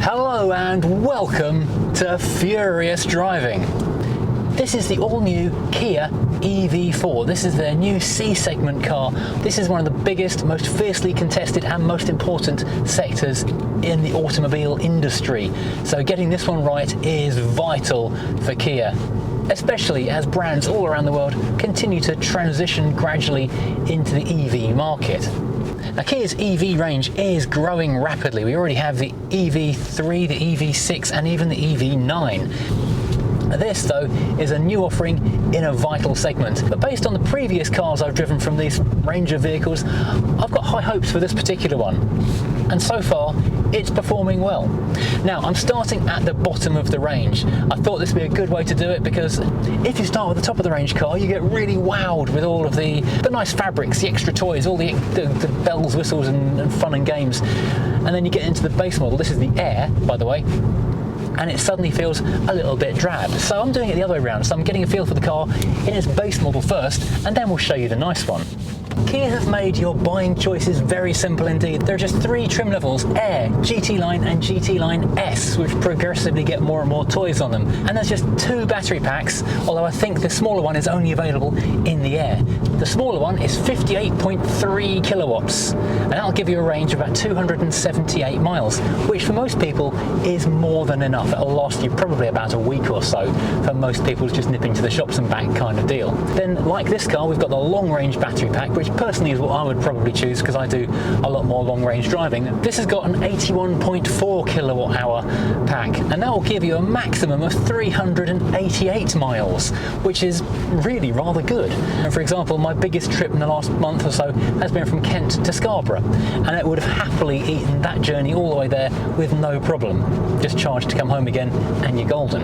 Hello and welcome to Furious Driving. This is the all-new Kia EV4. This is their new C-segment car. This is one of the biggest, most fiercely contested and most important sectors in the automobile industry. So getting this one right is vital for Kia, especially as brands all around the world continue to transition gradually into the EV market. Now, Kia's EV range is growing rapidly. We already have the EV3, the EV6 and even the EV9. This, though, is a new offering in a vital segment. But based on the previous cars I've driven from this range of vehicles, I've got high hopes for this particular one. And so far, it's performing well. Now, I'm starting at the bottom of the range. I thought this would be a good way to do it because if you start with the top of the range car, you get really wowed with all of the nice fabrics, the extra toys, all the bells, whistles and fun and games. And then you get into the base model. This is the Air, by the way. And it suddenly feels a little bit drab. So I'm doing it the other way around. So I'm getting a feel for the car in its base model first, and then we'll show you the nice one. Kia have made your buying choices very simple indeed. There are just 3 trim levels: Air, GT Line and GT Line S, which progressively get more and more toys on them. And there's just 2 battery packs, although I think the smaller one is only available in the Air. The smaller one is 58.3 kilowatts, and that'll give you a range of about 278 miles, which for most people is more than enough. It'll last you probably about a week or so for most people's just nipping to the shops and back kind of deal. Then, like this car, we've got the long range battery pack, which personally is what I would probably choose because I do a lot more long range driving. This has got an 81.4 kilowatt hour pack, and that will give you a maximum of 388 miles, which is really rather good. And for example, my biggest trip in the last month or so has been from Kent to Scarborough, and it would have happily eaten that journey all the way there with no problem. Just charge to come home again and you're golden.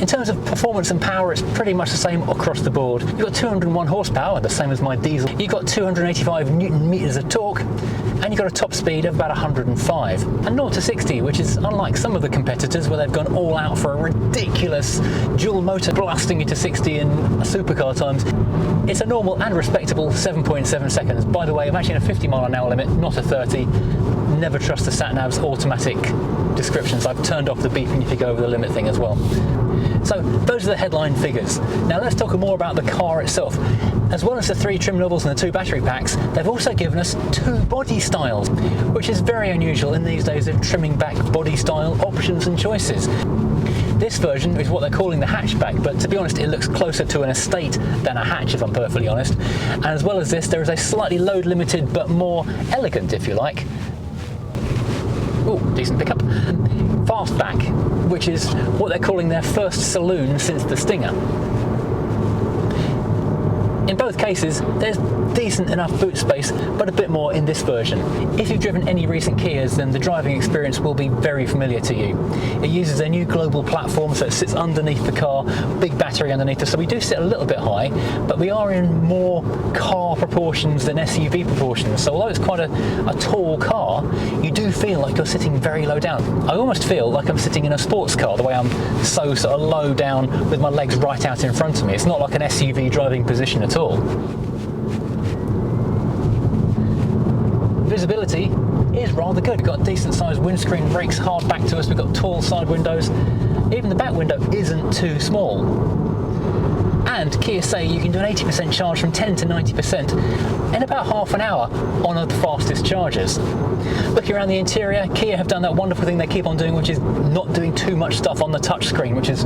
In terms of performance and power, it's pretty much the same across the board. You've got 201 horsepower, the same as my diesel. You've got 285 newton meters of torque, and you've got a top speed of about 105. And 0 to 60, which is unlike some of the competitors where they've gone all out for a ridiculous dual motor blasting you to 60 in supercar times. It's a normal and respectable 7.7 seconds. By the way, I'm actually in a 50 mile an hour limit, not a 30. Never trust the sat-nav's automatic descriptions. I've turned off the beeping if you go over the limit thing as well. So those are the headline figures. Now let's talk more about the car itself. As well as the 3 trim levels and the 2 battery packs, they've also given us 2 body styles, which is very unusual in these days of trimming back body style options and choices. This version is what they're calling the hatchback, but to be honest, it looks closer to an estate than a hatch, if I'm perfectly honest. And as well as this, there is a slightly load limited but more elegant, if you like, decent pickup, Fastback, which is what they're calling their first saloon since the Stinger. In both cases, there's decent enough boot space, but a bit more in this version. If you've driven any recent Kias, then the driving experience will be very familiar to you. It uses a new global platform, so it sits underneath the car, big battery underneath us, so we do sit a little bit high, but we are in more car proportions than SUV proportions. So although it's quite a tall car, you do feel like you're sitting very low down. I almost feel like I'm sitting in a sports car, the way I'm so sort of low down with my legs right out in front of me. It's not like an SUV driving position at all. Visibility is rather good. We've got a decent sized windscreen, brakes hard back to us, we've got tall side windows. Even the back window isn't too small. And Kia say you can do an 80% charge from 10 to 90% in about half an hour on the fastest chargers. Looking around the interior, Kia have done that wonderful thing they keep on doing, which is not doing too much stuff on the touchscreen, which is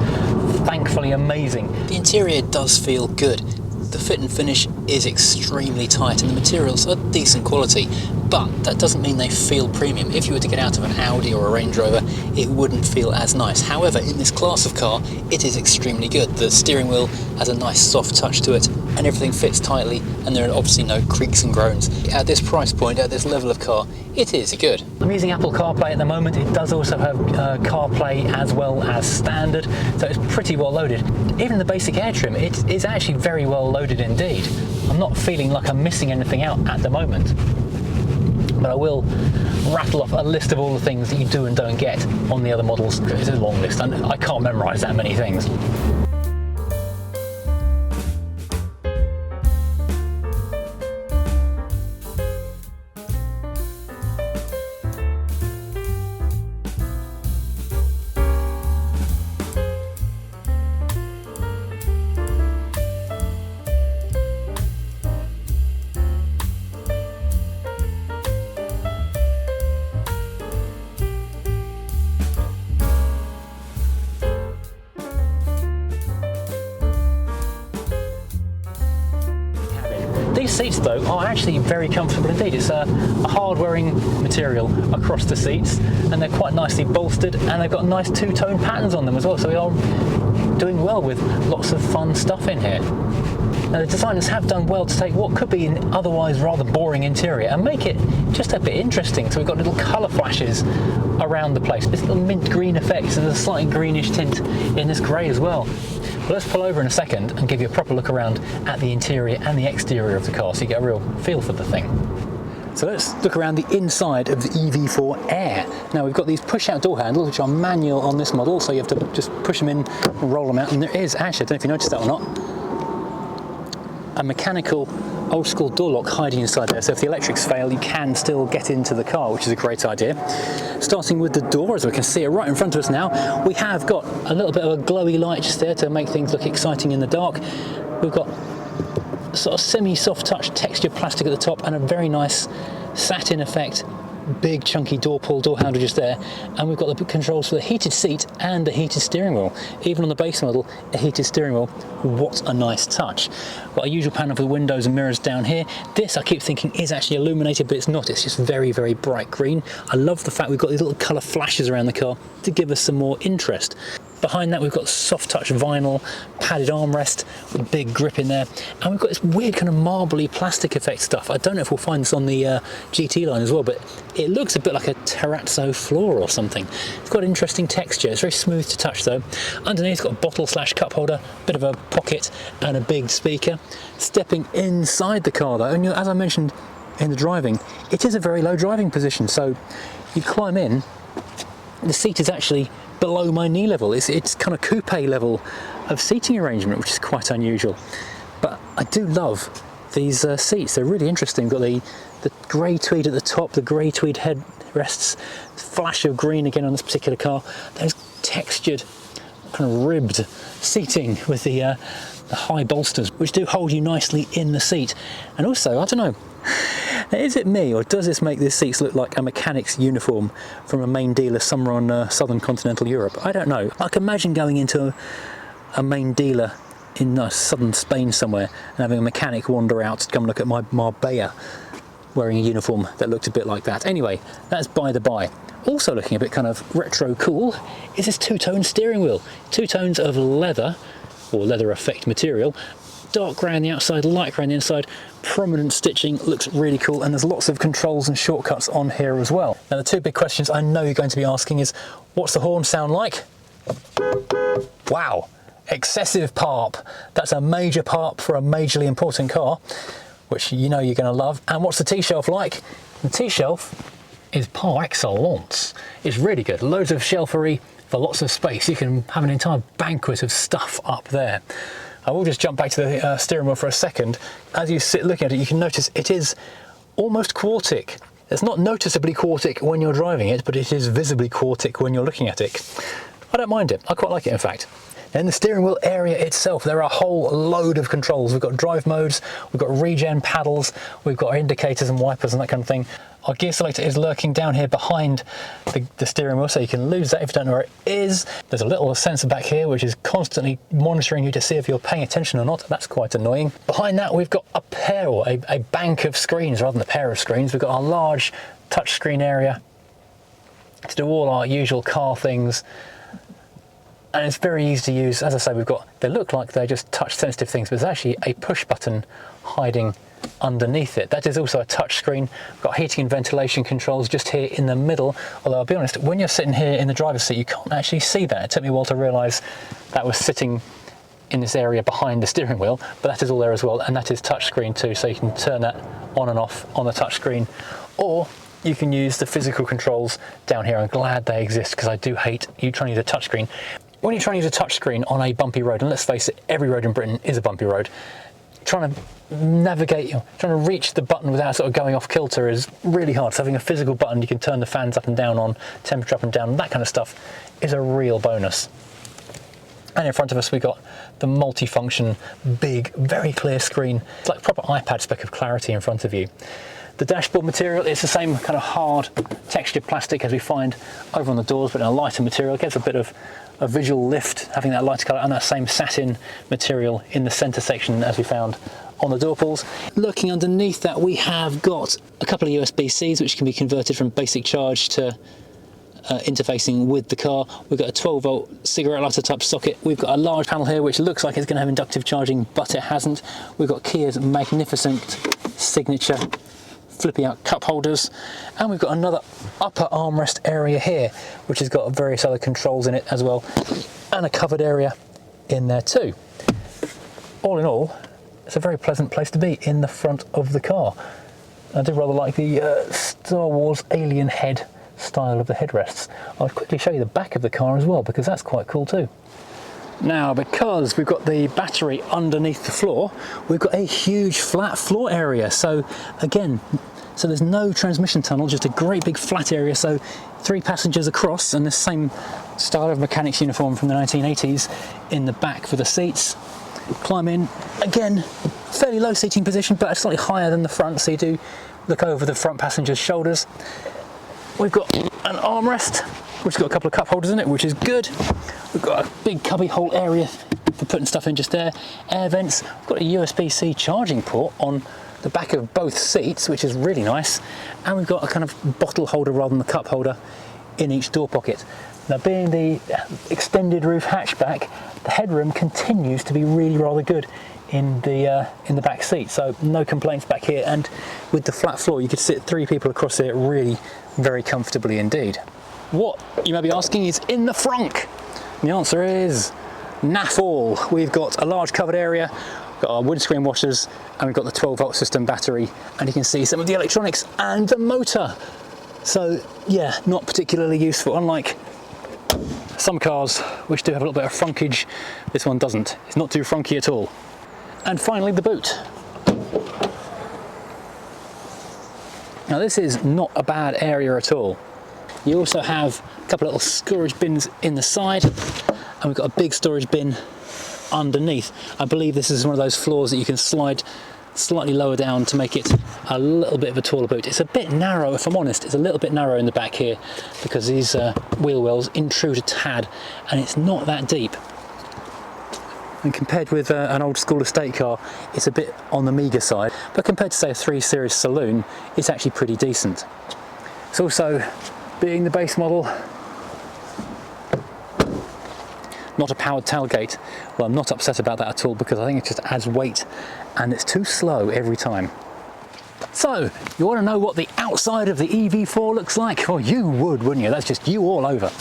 thankfully amazing. The interior does feel good. The fit and finish is extremely tight and the materials are decent quality, but that doesn't mean they feel premium. If you were to get out of an Audi or a Range Rover, it wouldn't feel as nice. However, in this class of car, it is extremely good. The steering wheel has a nice soft touch to it and everything fits tightly, and there are obviously no creaks and groans. At this price point, at this level of car, it is good. I'm using Apple CarPlay at the moment. It does also have CarPlay as well as standard, so it's pretty well loaded. Even the basic air trim, it is actually very well loaded indeed. I'm not feeling like I'm missing anything out at the moment, but I will rattle off a list of all the things that you do and don't get on the other models. It's a long list and I can't memorise that many things. seats though are actually very comfortable indeed. It's a hard-wearing material across the seats, and they're quite nicely bolstered, and they've got nice two-tone patterns on them as well, so we are doing well with lots of fun stuff in here. Now the designers have done well to take what could be an otherwise rather boring interior and make it just a bit interesting. So we've got little colour flashes around the place, this little mint green effect, and there's a slightly greenish tint in this grey as well. But let's pull over in a second and give you a proper look around at the interior and the exterior of the car so you get a real feel for the thing. So let's look around the inside of the EV4 Air. Now we've got these push-out door handles, which are manual on this model, so you have to just push them in and roll them out. And there is actually, I don't know if you noticed that or not, a mechanical old school door lock hiding inside there, so if the electrics fail you can still get into the car, which is a great idea. Starting with the door, as we can see it right in front of us now, we have got a little bit of a glowy light just there to make things look exciting in the dark. We've got sort of semi-soft touch textured plastic at the top and a very nice satin effect, big chunky door pull, door handle just there, and we've got the controls for the heated seat and the heated steering wheel. Even on the base model, a heated steering wheel, what a nice touch. Got a usual panel for the windows and mirrors down here. This I keep thinking is actually illuminated, but it's not, it's just very, very bright green. I love the fact we've got these little colour flashes around the car to give us some more interest. Behind that we've got soft touch vinyl, padded armrest with a big grip in there, and we've got this weird kind of marbly plastic effect stuff. I don't know if we'll find this on the GT line as well, but it looks a bit like a terrazzo floor or something. It's got interesting texture, it's very smooth to touch though. Underneath it's got a bottle / cup holder, bit of a pocket and a big speaker. Stepping inside the car though, and as I mentioned in the driving, it is a very low driving position, so you climb in, the seat is actually below my knee level. It's kind of coupe level of seating arrangement, which is quite unusual. But I do love these seats, they're really interesting. We've got the grey tweed at the top, the grey tweed headrests, flash of green again on this particular car, those textured kind of ribbed seating with the high bolsters, which do hold you nicely in the seat. And also, I don't know, is it me, or does this make these seats look like a mechanic's uniform from a main dealer somewhere on southern continental Europe? I don't know. I can imagine going into a main dealer in southern Spain somewhere and having a mechanic wander out to come look at my Marbella wearing a uniform that looked a bit like that. Anyway, that's by the by. Also looking a bit kind of retro cool is this two-tone steering wheel. Two tones of leather, or leather effect material, dark grey on the outside, light grey on the inside, prominent stitching, looks really cool, and there's lots of controls and shortcuts on here as well. Now the two big questions I know you're going to be asking is, what's the horn sound like? Wow, excessive parp. That's a major parp for a majorly important car, which you know you're going to love. And what's the T-shelf like? The T-shelf is par excellence. It's really good, loads of shelfery for lots of space. You can have an entire banquet of stuff up there. I will just jump back to the steering wheel for a second. As you sit looking at it, you can notice it is almost quartic. It's not noticeably quartic when you're driving it, but it is visibly quartic when you're looking at it. I don't mind it, I quite like it in fact. In the steering wheel area itself, there are a whole load of controls. We've got drive modes, we've got regen paddles, we've got our indicators and wipers and that kind of thing. Our gear selector is lurking down here behind the steering wheel, so you can lose that if you don't know where it is. There's a little sensor back here which is constantly monitoring you to see if you're paying attention or not. That's quite annoying. Behind that we've got a pair, or a bank of screens rather than a pair of screens. We've got our large touchscreen area to do all our usual car things. And it's very easy to use. As I say, they look like they're just touch sensitive things, but there's actually a push button hiding underneath it. That is also a touch screen. We've got heating and ventilation controls just here in the middle, although I'll be honest, when you're sitting here in the driver's seat you can't actually see that. It took me a while to realise that was sitting in this area behind the steering wheel, but that is all there as well, and that is touch screen too, so you can turn that on and off on the touch screen, or you can use the physical controls down here. I'm glad they exist, because I do hate you trying to use a touch screen. When you're trying to use a touchscreen on a bumpy road, and let's face it, every road in Britain is a bumpy road, trying to navigate, trying to reach the button without sort of going off kilter is really hard. So having a physical button you can turn the fans up and down on, temperature up and down, that kind of stuff is a real bonus. And in front of us we've got the multi-function, big, very clear screen. It's like a proper iPad spec of clarity in front of you. The dashboard material is the same kind of hard textured plastic as we find over on the doors, but in a lighter material. It gives a bit of a visual lift having that lighter colour, and that same satin material in the centre section as we found on the door pulls. Looking underneath that, we have got a couple of USB-Cs which can be converted from basic charge to interfacing with the car. We've got a 12-volt cigarette lighter type socket. We've got a large panel here which looks like it's going to have inductive charging, but it hasn't. We've got Kia's magnificent signature flippy out cup holders, and we've got another upper armrest area here which has got various other controls in it as well, and a covered area in there too. All in all, it's a very pleasant place to be in the front of the car. I do rather like the Star Wars alien head style of the headrests. I'll quickly show you the back of the car as well, because that's quite cool too. Now, because we've got the battery underneath the floor, we've got a huge flat floor area. So again, so there's no transmission tunnel, just a great big flat area. So 3 passengers across, and the same style of mechanic's uniform from the 1980s in the back for the seats. Climb in, again, fairly low seating position, but slightly higher than the front, so you do look over the front passenger's shoulders. We've got an armrest, which has got a couple of cup holders in it, which is good. We've got a big cubby hole area for putting stuff in just there. Air vents. We've got a USB-C charging port on the back of both seats, which is really nice. And we've got a kind of bottle holder rather than the cup holder in each door pocket. Now, being the extended roof hatchback, the headroom continues to be really rather good in the back seat, so no complaints back here. And with the flat floor, you could sit 3 people across here really very comfortably indeed. What, you may be asking, is in the frunk? And the answer is naff all. We've got a large covered area, we've got our windscreen washers, and we've got the 12-volt system battery, and you can see some of the electronics and the motor. So yeah, not particularly useful, unlike some cars which do have a little bit of frunkage. This one doesn't. It's not too frunky at all. And finally, the boot. Now, this is not a bad area at all. You also have a couple of little storage bins in the side, and we've got a big storage bin underneath. I believe this is one of those floors that you can slide slightly lower down to make it a little bit of a taller boot. It's a bit narrow, if I'm honest. It's a little bit narrow in the back here because these wheel wells intrude a tad, and it's not that deep. And compared with an old school estate car, it's a bit on the meagre side, but compared to, say, a 3 Series saloon, it's actually pretty decent. It's also, being the base model, not a powered tailgate. Well, I'm not upset about that at all, because I think it just adds weight and it's too slow every time. So, you want to know what the outside of the EV4 looks like? Well, you would, wouldn't you? That's just you all over.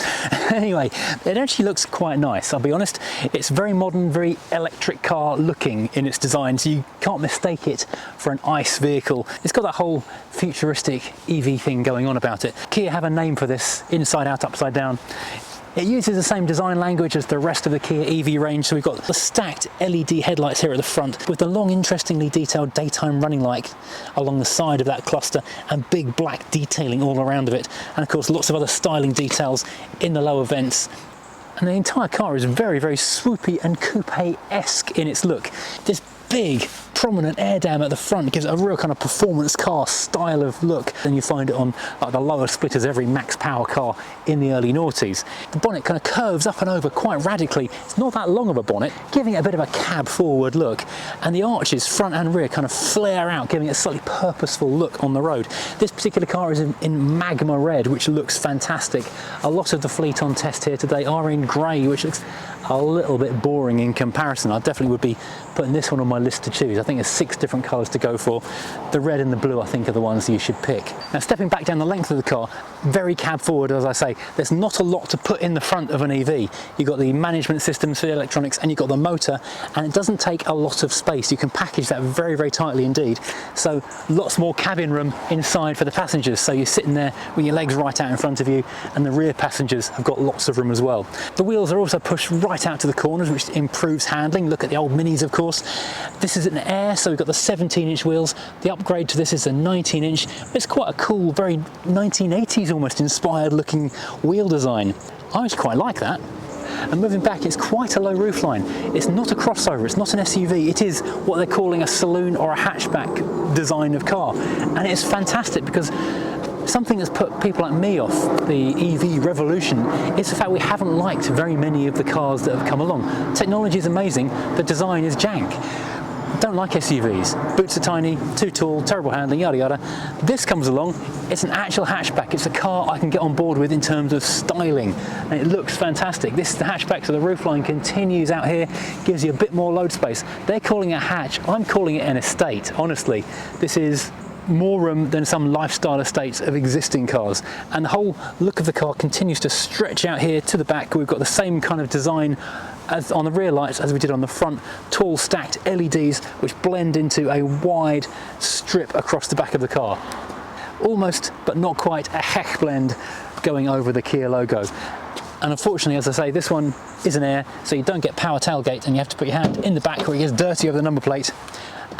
Anyway, it actually looks quite nice, I'll be honest. It's very modern, very electric car looking in its design, so you can't mistake it for an ICE vehicle. It's got that whole futuristic EV thing going on about it. Kia have a name for this, inside out, upside down. It uses the same design language as the rest of the Kia EV range, so we've got the stacked LED headlights here at the front with the long, interestingly detailed daytime running light along the side of that cluster, and big black detailing all around of it, and of course lots of other styling details in the lower vents. And the entire car is very, very swoopy and coupe-esque in its look. This big prominent air dam at the front gives it a real kind of performance car style of look, and you find it on like the lower splitters every max power car in the early noughties. The bonnet kind of curves up and over quite radically. It's not that long of a bonnet, giving it a bit of a cab forward look, and the arches front and rear kind of flare out, giving it a slightly purposeful look on the road. This particular car is in magma red, which looks fantastic. A lot of the fleet on test here today are in grey, which looks a little bit boring in comparison. I definitely would be putting this one on my list to choose. I think there's 6 different colours to go for. The red and the blue, I think, are the ones you should pick. Now, stepping back down the length of the car, very cab forward, as I say. There's not a lot to put in the front of an EV. You've got the management systems for the electronics, and you've got the motor, and it doesn't take a lot of space. You can package that very, very tightly indeed. So lots more cabin room inside for the passengers. So you're sitting there with your legs right out in front of you, and the rear passengers have got lots of room as well. The wheels are also pushed right out to the corners, which improves handling. Look at the old Minis, of course. This is an Air, so we've got the 17-inch wheels. The upgrade to this is a 19-inch. It's quite a cool, very 1980s almost inspired looking wheel design. I actually quite like that. And moving back, it's quite a low roofline. It's not a crossover, it's not an SUV, it is what they're calling a saloon or a hatchback design of car. And it's fantastic because something that's put people like me off the EV revolution is the fact we haven't liked very many of the cars that have come along. Technology is amazing, the design is jank. don't like SUVs. Boots are tiny, too tall, terrible handling, yada yada. This comes along, it's an actual hatchback. It's a car I can get on board with in terms of styling, and it looks fantastic. This is the hatchback, so the roofline continues out here, gives you a bit more load space. They're calling it a hatch, I'm calling it an estate. Honestly, this is more room than some lifestyle estates of existing cars, and the whole look of the car continues to stretch out here to the back. We've got the same kind of design as on the rear lights as we did on the front, tall stacked LEDs which blend into a wide strip across the back of the car. Almost, but not quite, a heck blend going over the Kia logo. And unfortunately, as I say, this one is an Air, so you don't get power tailgate, and you have to put your hand in the back where it gets dirty over the number plate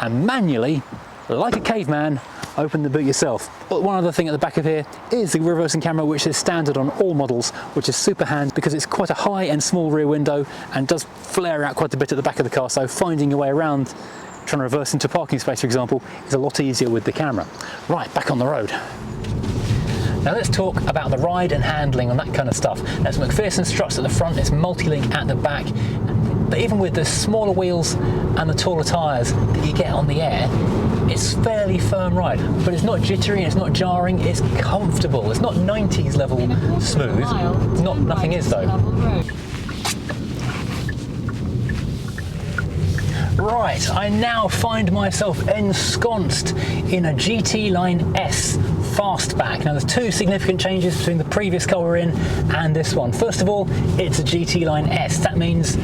and manually, like a caveman, open the boot yourself. But one other thing at the back of here is the reversing camera, which is standard on all models, which is super handy because it's quite a high and small rear window and does flare out quite a bit at the back of the car, so finding your way around, trying to reverse into a parking space for example, is a lot easier with the camera. Right, back on the road. Now let's talk about the ride and handling and that kind of stuff. There's McPherson struts at the front, it's multi-link at the back, but even with the smaller wheels and the taller tyres that you get on the Air, it's fairly firm ride, but it's not jittery, it's not jarring, it's comfortable. It's not 90s level smooth. Nothing is though. Right, I now find myself ensconced in a GT Line S Fastback. Now there's two significant changes between the previous car we're in and this one. First of all, it's a GT Line S. That means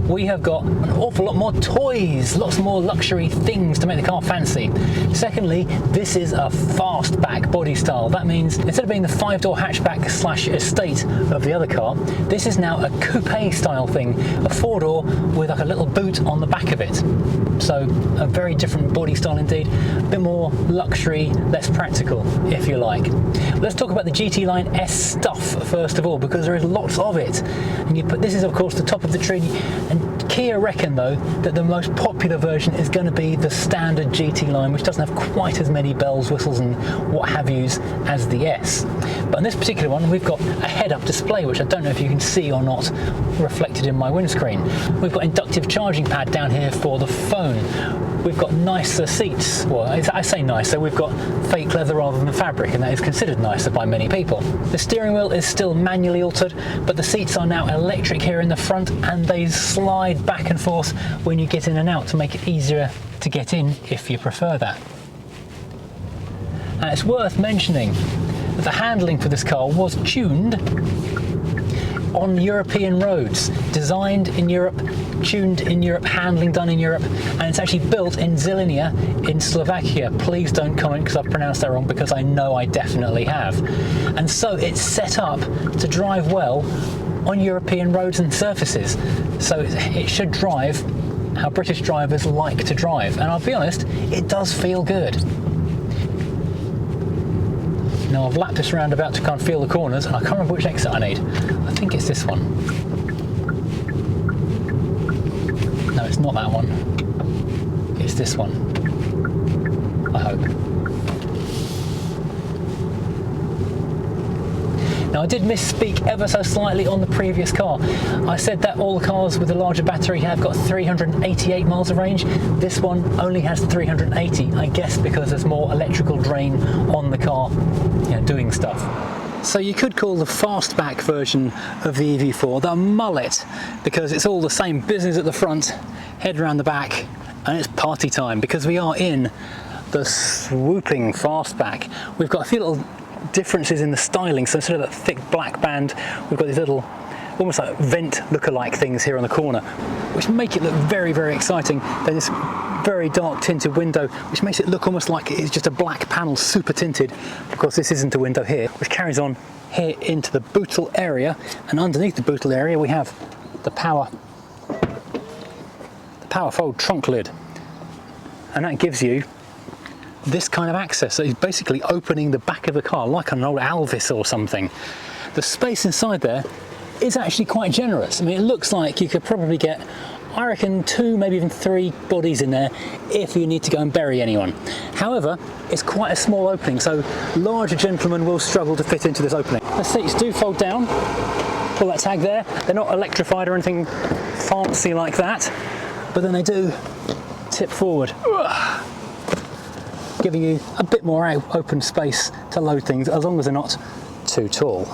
we have got an awful lot more toys, lots more luxury things to make the car fancy. Secondly, this is a fastback body style. That means instead of being the 5-door hatchback slash estate of the other car, this is now a coupe style thing, a 4-door with like a little boot on the back of it. So a very different body style indeed, a bit more luxury, less practical, if you like. Let's talk about the GT Line S stuff first of all, because there is lots of it. And this is of course the top of the tree. And Kia reckon though that the most popular version is going to be the standard GT line, which doesn't have quite as many bells, whistles and what have yous as the S. But on this particular one we've got a head-up display, which I don't know if you can see or not reflected in my windscreen. We've got inductive charging pad down here for the phone. We've got nicer seats. Well, I say nicer, we've got fake leather rather than fabric, and that is considered nicer by many people. The steering wheel is still manually altered, but the seats are now electric here in the front, and they slide back and forth when you get in and out to make it easier to get in if you prefer that. And it's worth mentioning that the handling for this car was tuned on European roads, designed in Europe, tuned in Europe, handling done in Europe, and it's actually built in Žilina in Slovakia. Please don't comment because I've pronounced that wrong, because I know I definitely have. And so it's set up to drive well on European roads and surfaces. So it should drive how British drivers like to drive. And I'll be honest, it does feel good. Now I've lapped this roundabout to kind of feel the corners, and I can't remember which exit I need. I think it's this one. No, it's not that one. It's this one. I hope. Now I did misspeak ever so slightly on the previous car. I said that all the cars with the larger battery have got 388 miles of range. This one only has 380, I guess because there's more electrical drain on the car, doing stuff. So you could call the fastback version of the EV4 the mullet, because it's all the same business at the front, head around the back, and it's party time because we are in the swooping fastback. We've got a few little differences in the styling. So instead of that thick black band, we've got these little almost like vent lookalike things here on the corner, which make it look very, very exciting. Then this very dark tinted window, which makes it look almost like it's just a black panel, super tinted. Of course, this isn't a window here, which carries on here into the bootle area, and underneath the bootle area we have the power fold trunk lid, and that gives you this kind of access. So it's basically opening the back of the car like an old Alvis or something. The space inside there is actually quite generous. I mean, it looks like you could probably get, I reckon, 2, maybe even 3 bodies in there if you need to go and bury anyone. However, it's quite a small opening, so larger gentlemen will struggle to fit into this opening. The seats do fold down. Pull that tag there. They're not electrified or anything fancy like that, but then they do tip forward, giving you a bit more open space to load things as long as they're not too tall.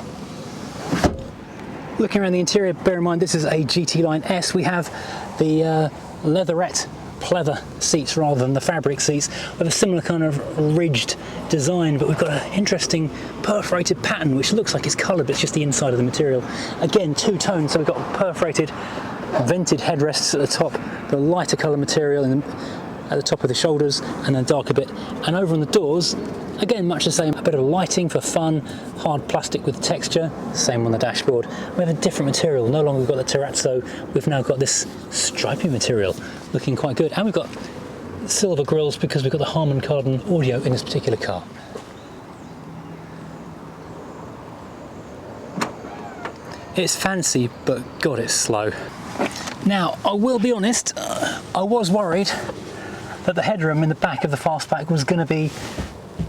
Looking around the interior, bear in mind this is a GT Line S. We have the leatherette pleather seats rather than the fabric seats, with a similar kind of ridged design, but we've got an interesting perforated pattern which looks like it's coloured, but it's just the inside of the material. Again, two-tone, so we've got perforated vented headrests at the top, the lighter colour material at the top of the shoulders, and then darker bit. And over on the doors, again, much the same, a bit of lighting for fun, hard plastic with texture, same on the dashboard. We have a different material, no longer we've got the terrazzo, we've now got this stripy material, looking quite good. And we've got silver grills because we've got the Harman Kardon audio in this particular car. It's fancy, but God, it's slow. Now, I will be honest, I was worried that the headroom in the back of the Fastback was going to be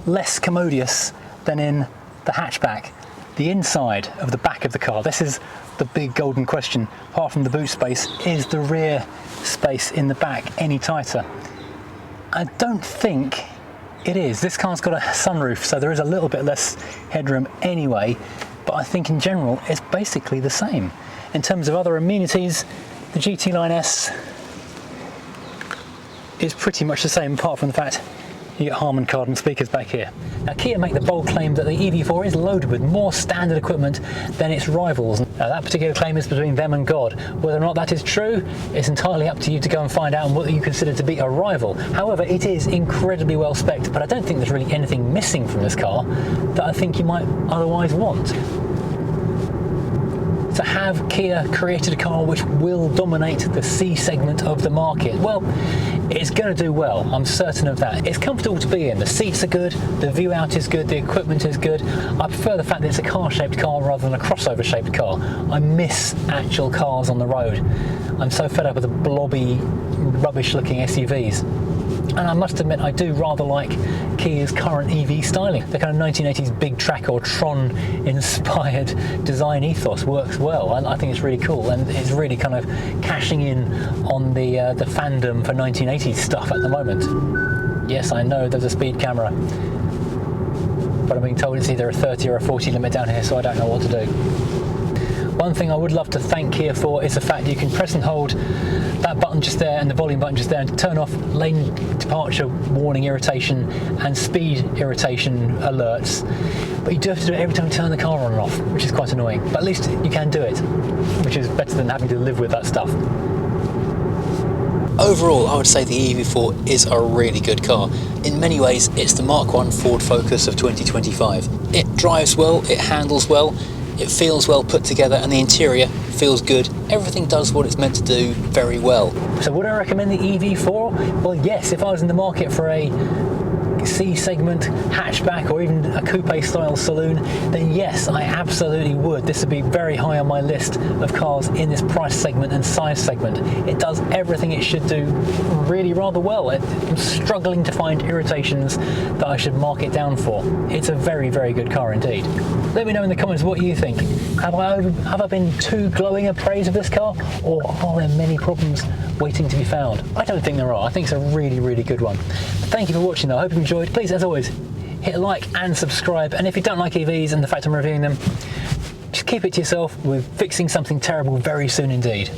less commodious than in the hatchback. The inside of the back of the car, this is the big golden question, apart from the boot space, is the rear space in the back any tighter? I don't think it is. This car's got a sunroof, so there is a little bit less headroom anyway, but I think in general it's basically the same. In terms of other amenities, the GT Line S is pretty much the same, apart from the fact you get Harman Kardon speakers back here. Now, Kia make the bold claim that the EV4 is loaded with more standard equipment than its rivals. Now, that particular claim is between them and God. Whether or not that is true, it's entirely up to you to go and find out and what you consider to be a rival. However, it is incredibly well spec'd, but I don't think there's really anything missing from this car that I think you might otherwise want. So have Kia created a car which will dominate the C segment of the market? Well, it's going to do well, I'm certain of that. It's comfortable to be in, the seats are good, the view out is good, the equipment is good. I prefer the fact that it's a car-shaped car rather than a crossover-shaped car. I miss actual cars on the road. I'm so fed up with the blobby, rubbish-looking SUVs. And I must admit, I do rather like Kia's current EV styling. The kind of 1980s big track or Tron-inspired design ethos works well. I think it's really cool, and it's really kind of cashing in on the fandom for 1980s stuff at the moment. Yes, I know there's a speed camera, but I'm being told it's either a 30 or a 40 limit down here, so I don't know what to do. One thing I would love to thank Kia for is the fact you can press and hold that button just there and the volume button just there and turn off lane departure warning irritation and speed irritation alerts. But you do have to do it every time you turn the car on and off, which is quite annoying. But at least you can do it, which is better than having to live with that stuff. Overall, I would say the EV4 is a really good car. In many ways, it's the Mark I Ford Focus of 2025. It drives well, it handles well, it feels well put together, and the interior feels good. Everything does what it's meant to do very well. So would I recommend the EV4? Well, yes, if I was in the market for a C-segment hatchback or even a coupe style saloon, then yes, I absolutely would. This would be very high on my list of cars in this price segment and size segment. It does everything it should do really rather well. I'm struggling to find irritations that I should mark it down for. It's a very, very good car indeed. Let me know in the comments what you think. Have I been too glowing a praise of this car, or are there many problems waiting to be found? I don't think there are. I think it's a really, really good one. Thank you for watching though. I hope you enjoyed. Please, as always, hit like and subscribe. And if you don't like EVs and the fact I'm reviewing them, just keep it to yourself. We're fixing something terrible very soon indeed.